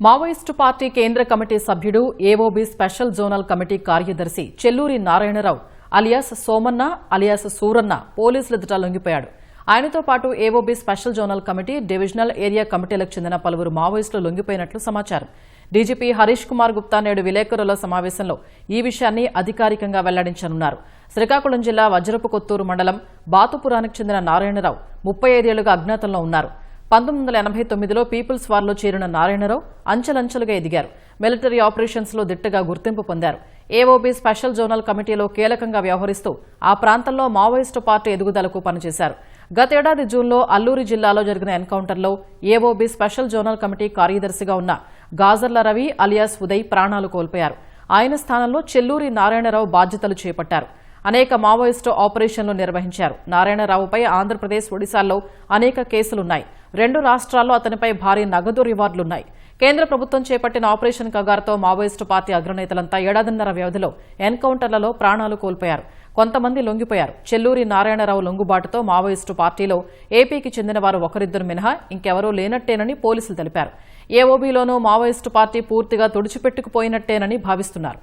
Maoist party కేంద్ర committee సభ్యుడు AOB special zonal committee కార్యదర్శి చెల్లూరి నారాయణరావు అలియాస్ సోమన్న అలియాస్ సూరన్న పోలీసుల ఎదుట లొంగిపోయాడు. ఆయనతో పాటు AOB special zonal committee, divisional area కమిటీలకు చెందిన పలువురు మావోయిస్టులు లొంగిపోయినట్లు సమాచారం. డీజీపీ హరీష్ కుమార్ గుప్తా నేడు విలేకరుల సమావేశంలో ఈ విషయాన్ని అధికారికంగా వెల్లడించనున్నారు. శ్రీకాకుళం జిల్లా వజ్రపు కొత్తూరు మండలం బాతుపురానికి చెందిన నారాయణరావు 35 ఏళ్లుగా అజ్ఞాతంలో ఉన్నారు. 1989లో పీపుల్స్ వార్లో చేరిన నారాయణరావు అంచెలంచెలుగా ఎదిగారు. మిలిటరీ ఆపరేషన్స్ లో దిట్టగా గుర్తింపు పొందారు. ఏఓబీ స్పెషల్ జోనల్ కమిటీలో కీలకంగా వ్యవహరిస్తూ ఆ ప్రాంతంలో మావోయిస్టు పార్టీ ఎదుగుదలకు పనిచేశారు. గతేడాది జూన్లో అల్లూరి జిల్లాలో జరిగిన ఎన్కౌంటర్లో ఏఓబీ స్పెషల్ జోనల్ కమిటీ కార్యదర్శిగా ఉన్న గాజర్ల రవి అలియాస్ ఉదయ్ ప్రాణాలు కోల్పోయారు. ఆయన స్థానంలో చెల్లూరి నారాయణరావు బాధ్యతలు చేపట్టారు. అనేక మావోయిస్టు ఆపరేషన్లు నిర్వహించారు. నారాయణరావుపై ఆంధ్రప్రదేశ్, ఒడిశాల్లో అనేక కేసులున్నాయి. 2 రాష్ట్రాల్లో అతనిపై భారీ నగదు రివార్డులున్నాయి. కేంద్ర ప్రభుత్వం చేపట్టిన ఆపరేషన్ కగారుతో మావోయిస్టు పార్టీ అగ్రనేతలంతా ఏడాదిన్నర వ్యవధిలో ఎన్కౌంటర్లలో ప్రాణాలు కోల్పోయారు. కొంతమంది లొంగిపోయారు. చెల్లూరి నారాయణరావు లొంగుబాటుతో మావోయిస్టు పార్టీలో ఏపీకి చెందిన వారు ఒకరిద్దరు మినహా ఇంకెవరూ లేనట్టేనని పోలీసులు తెలిపారు. ఏఓబీలోనూ మావోయిస్టు పార్టీ పూర్తిగా తుడిచిపెట్టుకుపోయినట్టేనని భావిస్తున్నారు.